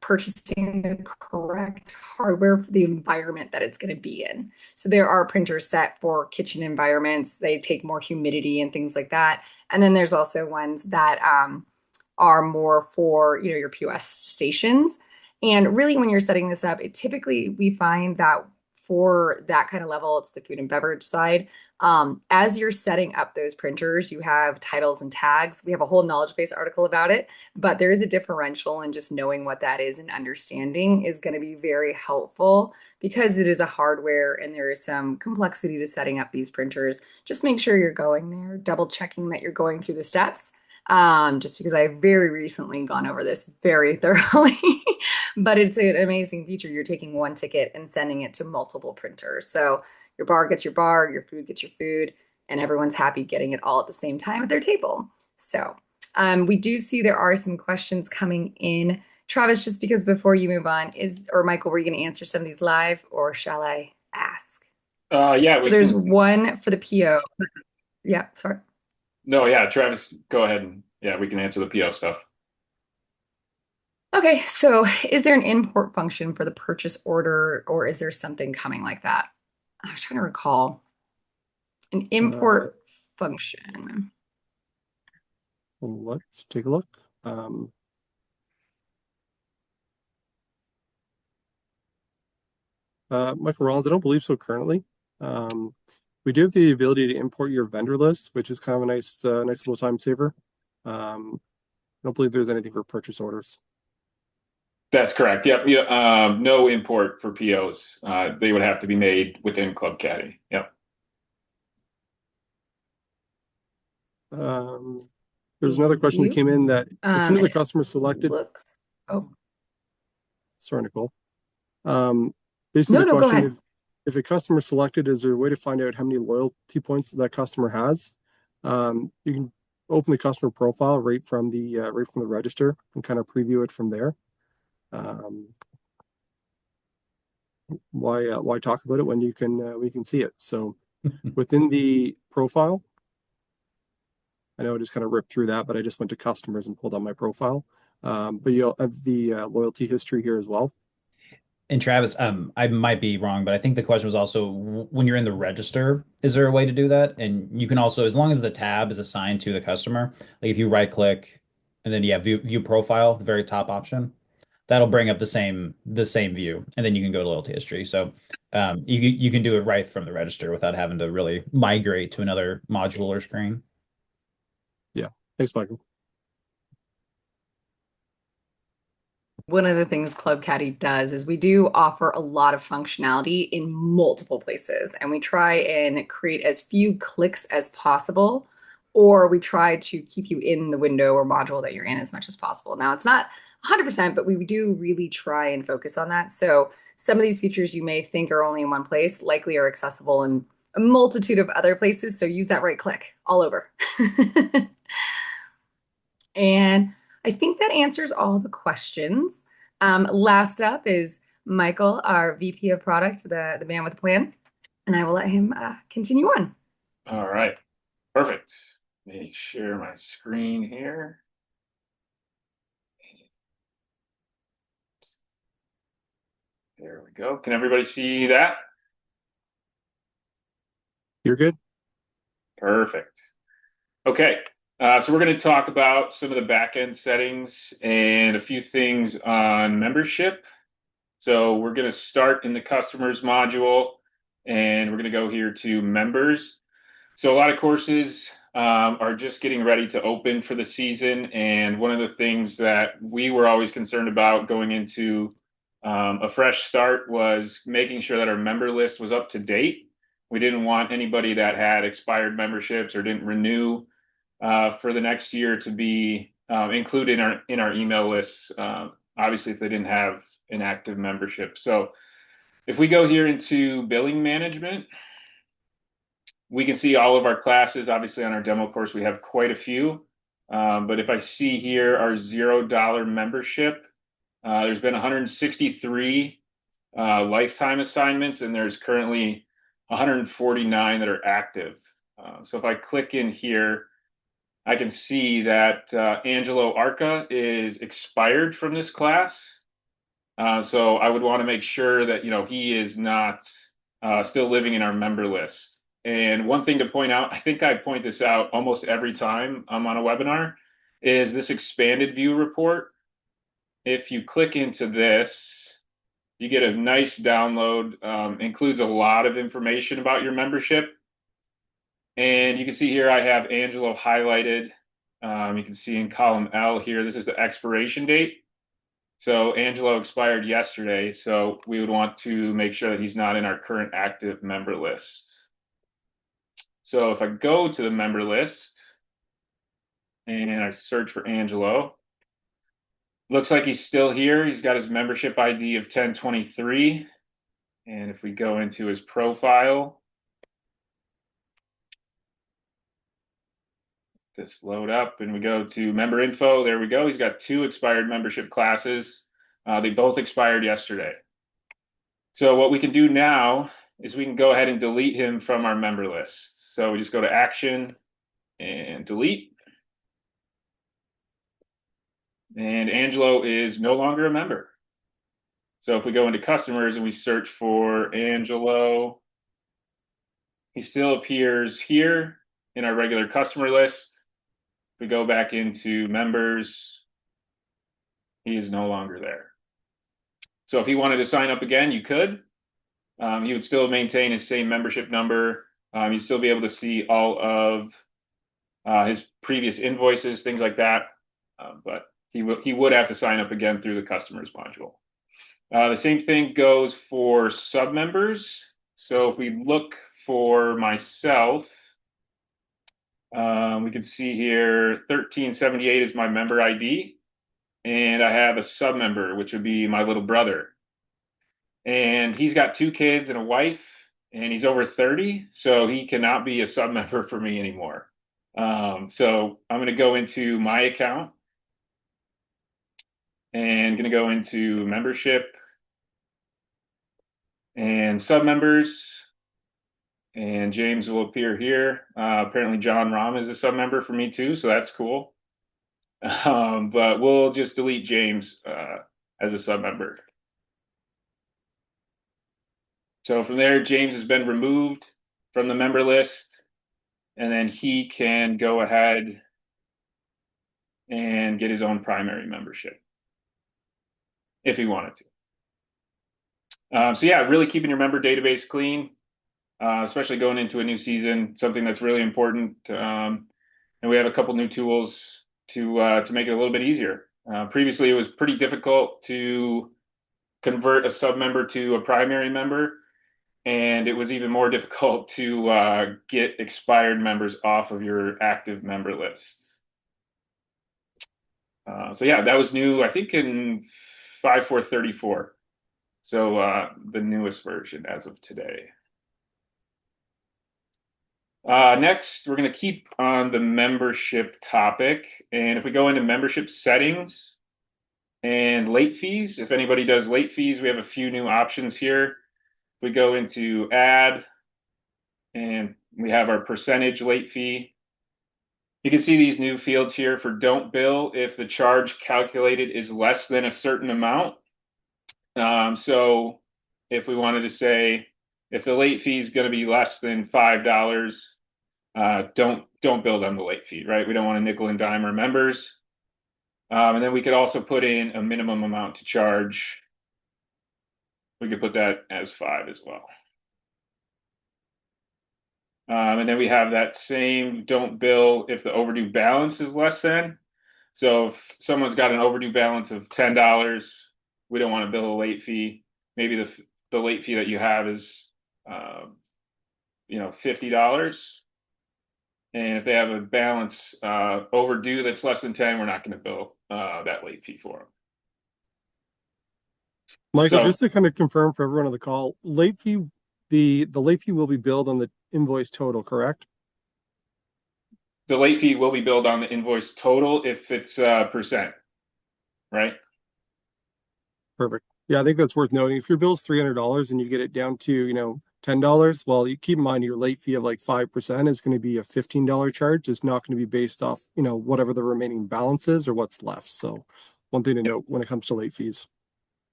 purchasing the correct hardware for the environment that it's going to be in. So there are printers set for kitchen environments. They take more humidity and things like that. And then there's also ones that are more for, your POS stations. And really, when you're setting this up, it typically we find that for that kind of level, it's the food and beverage side. As you're setting up those printers, you have titles and tags. We have a whole knowledge base article about it, but there is a differential, and just knowing what that is and understanding is going to be very helpful because it is a hardware and there is some complexity to setting up these printers. Just make sure you're going there, double checking that you're going through the steps. Just because I've very recently gone over this very thoroughly, but it's an amazing feature. You're taking one ticket and sending it to multiple printers. So your bar gets your bar, your food gets your food, and everyone's happy getting it all at the same time at their table. So we do see there are some questions coming in. Travis, just because before you move on, or Michael, were you going to answer some of these live, or shall I ask? Yeah, So we there's can. one for the PO. Yeah, sorry. No, yeah, Travis, go ahead and yeah, we can answer the PO stuff. Okay, so is there an import function for the purchase order, or is there something coming like that? I was trying to recall an Uh, import function. let's take a look. Um, Michael Rollins, I don't believe so currently. Um, we do have the ability to import your vendor list, which is kind of a nice little time saver. I don't believe there's anything for purchase orders. That's correct. Yep. Yeah. No import for POs. They would have to be made within Club Caddy. Yep. Um, there's another Thank question that you. came in that as soon as And the it customer selected, looks, oh, sorry, Nicole. Um, Basically no, the no, go question, ahead. if a customer selected, is there a way to find out how many loyalty points that customer has? You can open the customer profile right from the register and kind of preview it from there. Um, why talk about it when we can see it? So within the profile, I know I just kind of ripped through that, but I just went to customers and pulled on my profile. But you'll have the loyalty history here as well. And Travis, I might be wrong, but I think the question was also when you're in the register, is there a way to do that? And you can also, as long as the tab is assigned to the customer, like if you right click and then view profile, the very top option, that'll bring up the same view, and then you can go to loyalty history. So you can do it right from the register without having to really migrate to another module or screen. Yeah. Thanks, Michael. One of the things Club Caddy does is we do offer a lot of functionality in multiple places, and we try and create as few clicks as possible, or we try to keep you in the window or module that you're in as much as possible. Now, it's not 100%, but we do really try and focus on that. So some of these features you may think are only in one place likely are accessible in a multitude of other places. So use that right click all over. And I think that answers all the questions. Last up is Michael, our VP of product, the man with the plan, and I will let him continue on. All right. Perfect. Let me share my screen here. There we go. Can everybody see that? You're good. Perfect. Okay. So we're going to talk about some of the back-end settings and a few things on membership. So we're going to start in the customers module, and we're going to go here to members. So a lot of courses are just getting ready to open for the season. And one of the things that we were always concerned about going into a fresh start was making sure that our member list was up to date. We didn't want anybody that had expired memberships or didn't renew for the next year to be included in our email lists. Obviously, if they didn't have an active membership. So if we go here into billing management, we can see all of our classes. Obviously, on our demo course, we have quite a few. But if I see here our $0 membership, There's been 163 lifetime assignments, and there's currently 149 that are active. So if I click in here, I can see that Angelo Arca is expired from this class. So I would want to make sure that he is not still living in our member list. And one thing to point out, I think I point this out almost every time I'm on a webinar, is this expanded view report. If you click into this, you get a nice download, includes a lot of information about your membership. And you can see here I have Angelo highlighted. You can see in column L here, this is the expiration date. So Angelo expired yesterday, so we would want to make sure that he's not in our current active member list. So if I go to the member list and I search for Angelo, looks like he's still here. He's got his membership ID of 1023. And if we go into his profile, this load up and we go to member info, there we go. He's got 2 expired membership classes. They both expired yesterday. So what we can do now is we can go ahead and delete him from our member list. So we just go to action and delete. And Angelo is no longer a member. So if we go into customers and we search for Angelo, he still appears here in our regular customer list. If we go back into members, he is no longer there. So if he wanted to sign up again, you could. He would still maintain his same membership number. You'd still be able to see all of his previous invoices, things like that. But he would have to sign up again through the customers module. The same thing goes for sub members. So if we look for myself, we can see here 1378 is my member ID. And I have a sub member, which would be my little brother. And he's got 2 kids and a wife, and he's over 30, so he cannot be a sub member for me anymore. So I'm going to go into my account and going to go into membership and sub members. And James will appear here. Apparently John Rahm is a sub member for me too, so that's cool. But we'll just delete James as a sub member. So from there, James has been removed from the member list, and then he can go ahead and get his own primary membership if he wanted to. So yeah, really keeping your member database clean, especially going into a new season, something that's really important. And we have a couple new tools to make it a little bit easier. Previously, it was pretty difficult to convert a sub member to a primary member. And it was even more difficult to get expired members off of your active member list. So yeah, that was new, I think in 5.4.34. So the newest version as of today. Next, we're going to keep on the membership topic. And if we go into membership settings and late fees, if anybody does late fees, we have a few new options here. We go into add, and we have our percentage late fee. You can see these new fields here for don't bill if the charge calculated is less than a certain amount. So if we wanted to say, if the late fee is going to be less than $5, don't bill them the late fee, right? We don't want to nickel and dime our members. And then we could also put in a minimum amount to charge. We could put that as 5 as well. And then we have that same don't bill if the overdue balance is less than. So if someone's got an overdue balance of $10, we don't want to bill a late fee. Maybe the late fee that you have is $50. And if they have a balance overdue that's less than 10, we're not going to bill that late fee for them. Michael, So, just to kind of confirm for everyone on the call, late fee, the late fee will be billed on the invoice total, correct? the late fee will be billed on the invoice total if it's percent, right? Perfect. Yeah, I think that's worth noting. If your bill's $300 and you get it down to, $10, well, you keep in mind your late fee of like 5% is going to be a $15 charge. It's not going to be based off, whatever the remaining balance is or what's left. So one thing to Yep. note when it comes to late fees.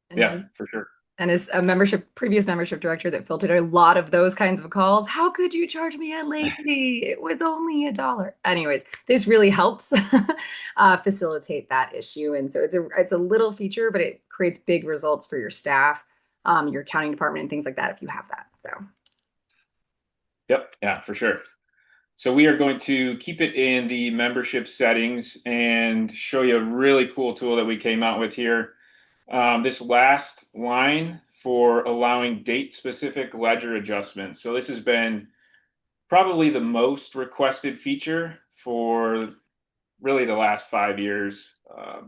And Yeah, as for sure. and as a previous membership director that filtered a lot of those kinds of calls, how could you charge me a late fee? It was only $1. Anyways, this really helps facilitate that issue. And so it's a little feature, but it creates big results for your staff, your accounting department, and things like that if you have that. So Yep. Yeah, for sure. So we are going to keep it in the membership settings and show you a really cool tool that we came out with here. This last line for allowing date-specific ledger adjustments. So this has been probably the most requested feature for really the last 5 years,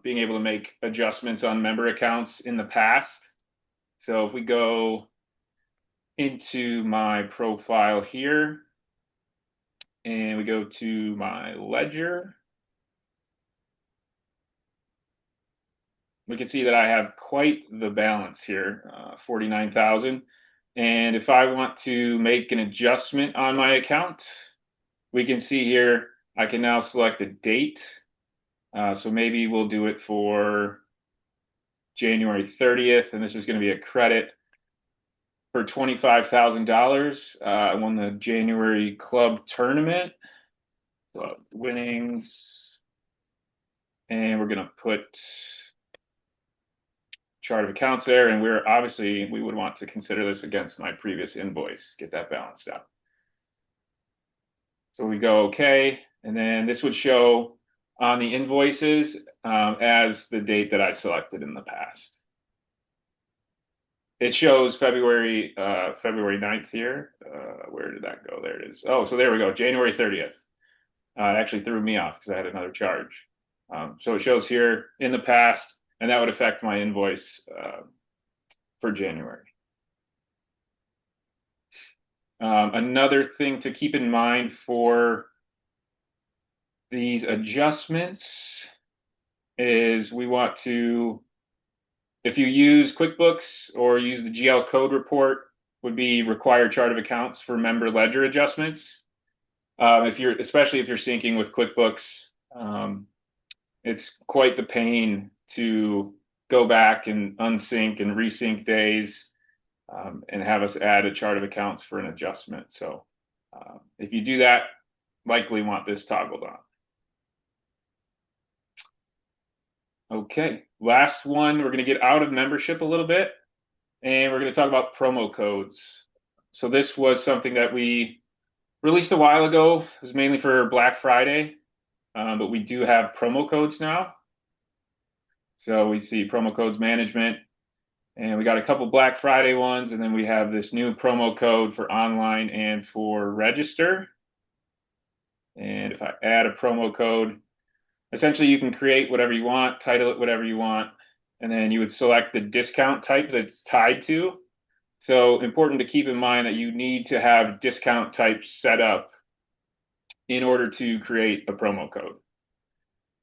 being able to make adjustments on member accounts in the past. So if we go into my profile here and we go to my ledger, we can see that I have quite the balance here, 49,000. And if I want to make an adjustment on my account, we can see here, I can now select a date. So maybe we'll do it for January 30th, and this is going to be a credit for $25,000. I won the January club tournament. So winnings, and we're going to put chart of accounts there, and we would want to consider this against my previous invoice, get that balanced out. So we go okay, and then this would show on the invoices as the date that I selected in the past. It shows February 9th here. Where did that go? There it is. Oh, so there we go, January 30th. It actually threw me off because I had another charge. So it shows here in the past, and that would affect my invoice for January. Another thing to keep in mind for these adjustments is we want to, if you use QuickBooks or use the GL code report, would be required chart of accounts for member ledger adjustments. Especially if you're syncing with QuickBooks, it's quite the pain to go back and unsync and resync days and have us add a chart of accounts for an adjustment. So if you do that, likely want this toggled on. Okay, last one, we're going to get out of membership a little bit, and we're going to talk about promo codes. So this was something that we released a while ago. It was mainly for Black Friday, but we do have promo codes now. So we see promo codes management, and we got a couple Black Friday ones, and then we have this new promo code for online and for register. And if I add a promo code, essentially you can create whatever you want, title it whatever you want, and then you would select the discount type that it's tied to. So important to keep in mind that you need to have discount types set up in order to create a promo code,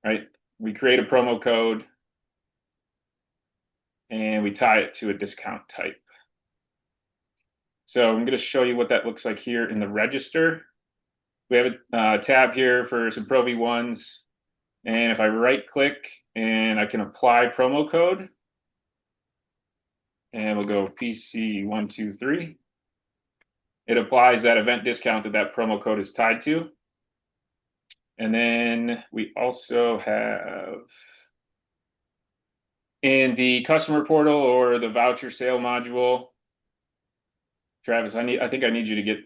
right? We create a promo code and we tie it to a discount type. So I'm going to show you what that looks like here in the register. We have a tab here for some Pro V1s. And if I right click and I can apply promo code, and we'll go PC123, it applies that event discount that promo code is tied to. And then we also have in the customer portal or the voucher sale module, Travis, I think I need you to get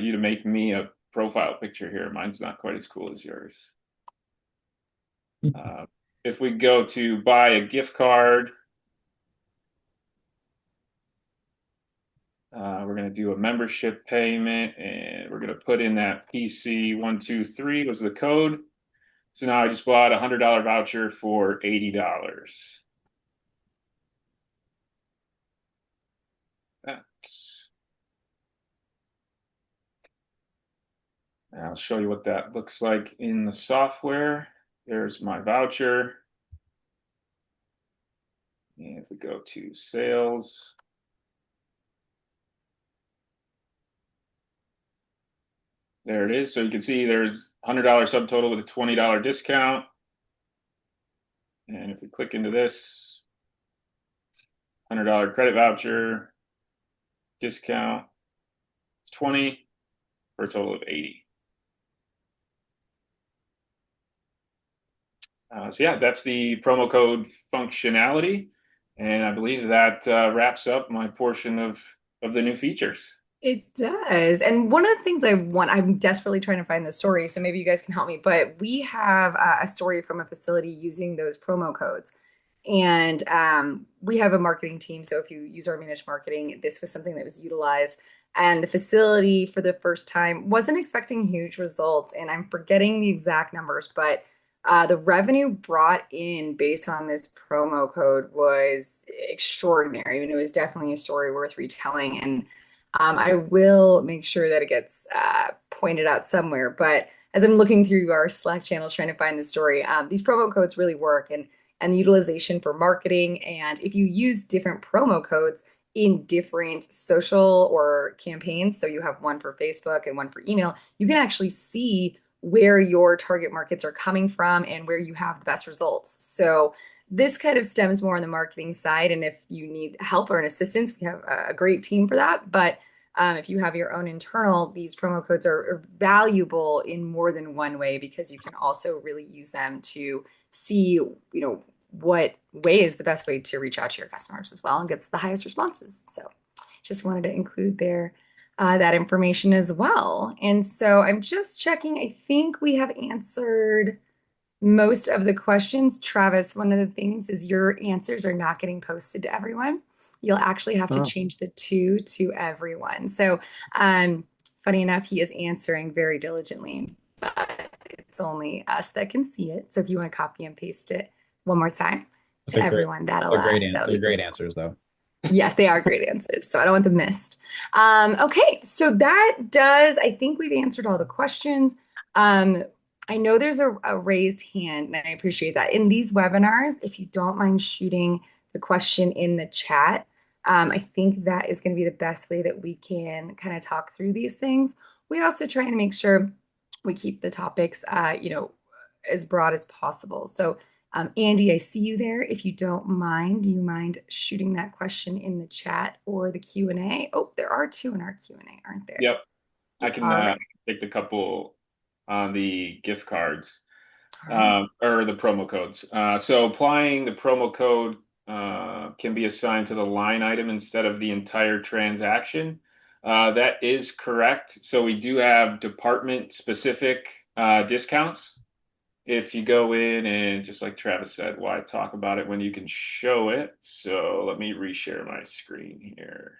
you to make me a profile picture here. Mine's not quite as cool as yours. If we go to buy a gift card, we're going to do a membership payment, and we're going to put in that PC123 was the code. So now I just bought a $100 voucher for $80. And I'll show you what that looks like in the software. There's my voucher. And if we go to sales, there it is. So you can see there's $100 subtotal with a $20 discount. And if we click into this, $100 credit voucher, discount, 20 for a total of 80. So yeah, that's the promo code functionality. And I believe that wraps up my portion of the new features. It does. And one of the things I'm desperately trying to find the story, so maybe you guys can help me, but we have a story from a facility using those promo codes. And we have a marketing team. So if you use our managed marketing, this was something that was utilized. And the facility for the first time wasn't expecting huge results. And I'm forgetting the exact numbers, but the revenue brought in based on this promo code was extraordinary. And it was definitely a story worth retelling. And I will make sure that it gets pointed out somewhere. But as I'm looking through our Slack channels trying to find the story, these promo codes really work and the utilization for marketing. And if you use different promo codes in different social or campaigns, so you have one for Facebook and one for email, you can actually see where your target markets are coming from and where you have the best results. So this kind of stems more on the marketing side. And if you need help or an assistance, we have a great team for that. But if you have your own internal, these promo codes are valuable in more than one way because you can also really use them to see, what way is the best way to reach out to your customers as well and gets the highest responses. So just wanted to include that information as well. And so I'm just checking. I think we have answered most of the questions. Travis, one of the things is your answers are not getting posted to everyone. You'll actually have to Oh, change the to everyone. So, funny enough, he is answering very diligently, but it's only us that can see it. So if you want to copy and paste it one more time to They're great. everyone, that'll They're be great visible. answers, though. Yes, they are great answers. So I don't want them missed. Okay, so that does, I think we've answered all the questions. Um, I know there's a raised hand, and I appreciate that. In these webinars, if you don't mind shooting the question in the chat, I think that is going to be the best way that we can kind of talk through these things. We also try and make sure we keep the topics, as broad as possible. So Andy, I see you there. If you don't mind, do you mind shooting that question in the chat or the Q&A? Oh, there are two in our Q&A, aren't there? Yep, I can All right. take the couple on the gift cards All right. or the promo codes. So applying the promo code can be assigned to the line item instead of the entire transaction. That is correct. So we do have department specific discounts. If you go in and just like Travis said, why talk about it when you can show it? So let me reshare my screen here.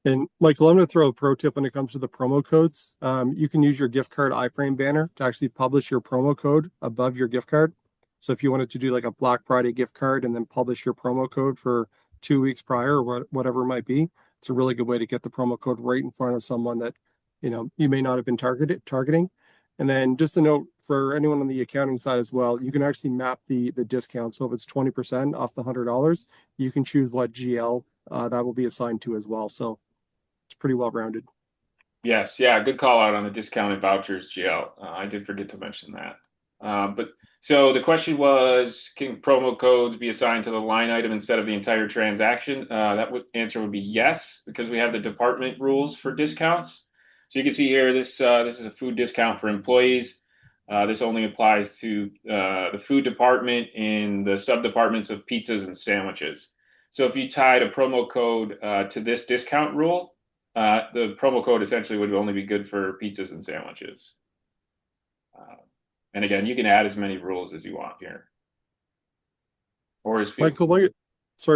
and Michael, I'm going to throw a pro tip when it comes to the promo codes. You can use your gift card iframe banner to actually publish your promo code above your gift card. So if you wanted to do like a Black Friday gift card and then publish your promo code for 2 weeks prior or whatever it might be, it's a really good way to get the promo code right in front of someone that you may not have been targeting. And then just a note for anyone on the accounting side as well, you can actually map the discount. So if it's 20% off the $100, you can choose what GL that will be assigned to as well. So it's pretty well rounded. Yes, yeah, good call out on the discounted vouchers, GL. I did forget to mention that. But so the question was, can promo codes be assigned to the line item instead of the entire transaction? That would answer would be yes, because we have the department rules for discounts. So you can see here, this is a food discount for employees. This only applies to the food department in the sub departments of pizzas and sandwiches. So if you tied a promo code to this discount rule, the promo code essentially would only be good for pizzas and sandwiches. Uh, and again, you can add as many rules as you want here, or as few. Michael,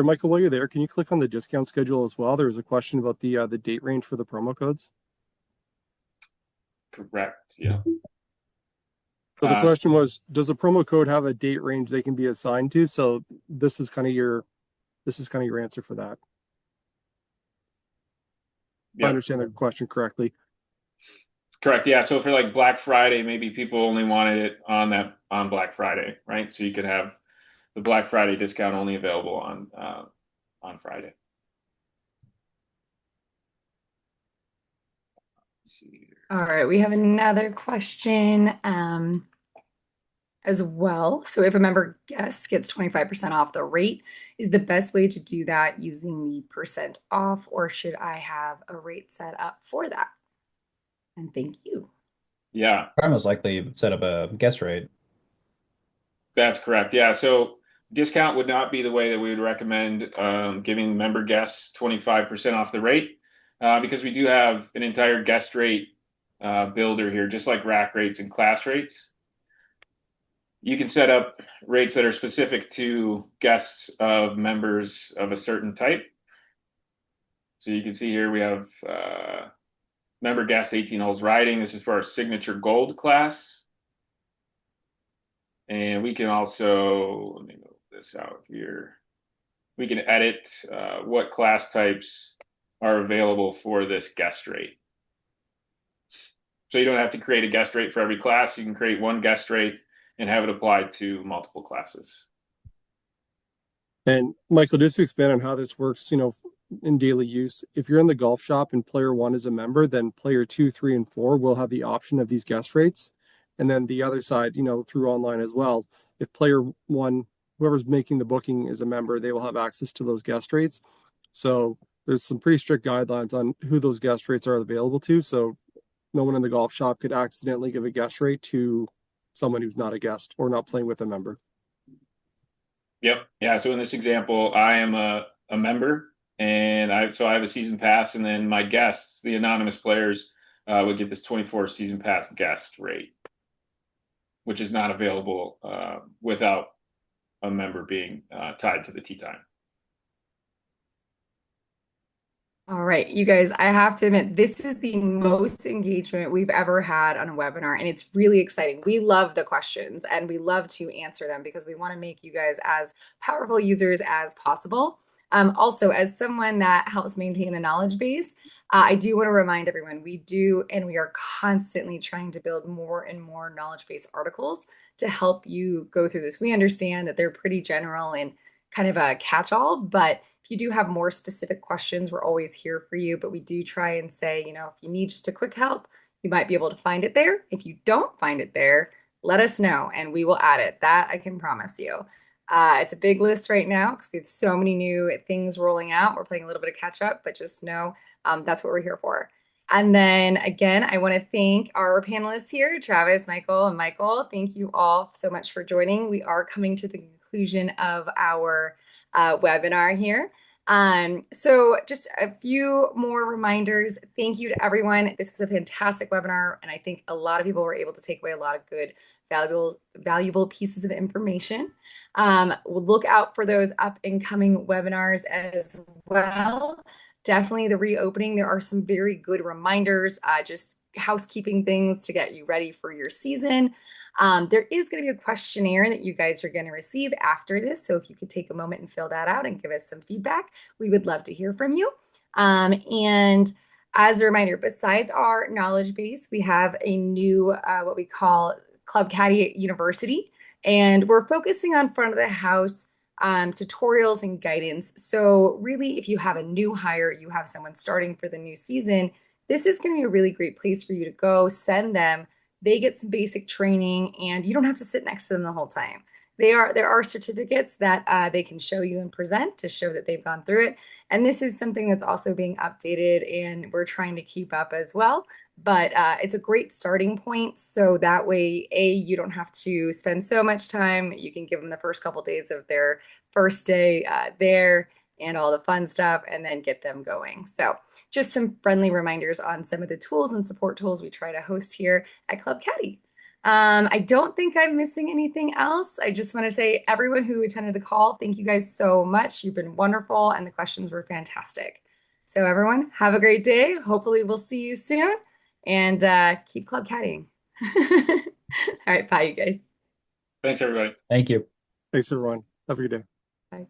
Michael, while you're there, can you click on the discount schedule as well? There was a question about the date range for the promo codes. Correct. Yeah. So the Uh, question was, does a promo code have a date range they can be assigned to? So this is kind of your answer for that. If I yeah. understand the question correctly. Correct. Yeah. So for like Black Friday, maybe people only wanted it on Black Friday, right? So you could have the Black Friday discount only available on Friday. Let's see here. All right, we have another question as well. So if a member guest gets 25% off the rate, is the best way to do that using the percent off, or should I have a rate set up for that? And thank you. Yeah, I most likely set up a guest rate. that's correct. Yeah, so discount would not be the way that we would recommend giving member guests 25% off the rate because we do have an entire guest rate builder here, just like rack rates and class rates. You can set up rates that are specific to guests of members of a certain type. So you can see here we have member guest 18 holes riding. This is for our signature gold class. And we can also, let me move this out here. We can edit what class types are available for this guest rate. So you don't have to create a guest rate for every class. You can create one guest rate and have it applied to multiple classes. And Michael, just to expand on how this works, in daily use, if you're in the golf shop and player one is a member, then player two, three, and four will have the option of these guest rates. And then the other side, through online as well, if player one, whoever's making the booking is a member, they will have access to those guest rates. So there's some pretty strict guidelines on who those guest rates are available to. So no one in the golf shop could accidentally give a guest rate to someone who's not a guest or not playing with a member. Yep. Yeah. So in this example, I am a member and I have a season pass, and then my guests, the anonymous players, would get this 24 season pass guest rate, which is not available without a member being tied to the tee time. All right, you guys, I have to admit, this is the most engagement we've ever had on a webinar, and it's really exciting. We love the questions and we love to answer them because we want to make you guys as powerful users as possible. Also, as someone that helps maintain the knowledge base, I do want to remind everyone we do, and we are constantly trying to build more and more knowledge base articles to help you go through this. We understand that they're pretty general and kind of a catch-all, but if you do have more specific questions, we're always here for you. But we do try and say, if you need just a quick help, you might be able to find it there. If you don't find it there, let us know and we will add it. That I can promise you. It's a big list right now because we have so many new things rolling out. We're playing a little bit of catch up, but just know that's what we're here for. And then again, I want to thank our panelists here, Travis, Michael, and Michael. Thank you all so much for joining. We are coming to the conclusion of our webinar here. So just a few more reminders. Thank you to everyone. This was a fantastic webinar, and I think a lot of people were able to take away a lot of good, valuable pieces of information. We'll look out for those up and coming webinars as well. Definitely the reopening. There are some very good reminders, just housekeeping things to get you ready for your season. There is going to be a questionnaire that you guys are going to receive after this. So if you could take a moment and fill that out and give us some feedback, we would love to hear from you. And as a reminder, besides our knowledge base, we have a new, what we call Club Caddie University, and we're focusing on front of the house tutorials and guidance. So really, if you have a new hire, you have someone starting for the new season, this is going to be a really great place for you to go, send them. They get some basic training and you don't have to sit next to them the whole time. There are certificates that they can show you and present to show that they've gone through it. And this is something that's also being updated and we're trying to keep up as well. But it's a great starting point. So that way, you don't have to spend so much time. You can give them the first couple days of their first day there and all the fun stuff and then get them going. So just some friendly reminders on some of the tools and support tools we try to host here at Club Caddie. I don't think I'm missing anything else. I just want to say everyone who attended the call, thank you guys so much. You've been wonderful and the questions were fantastic. So everyone, have a great day. Hopefully we'll see you soon and keep Club Caddying. All right, bye you guys. Thanks, everybody. Thank you. Thanks, everyone. Have a good day. Bye.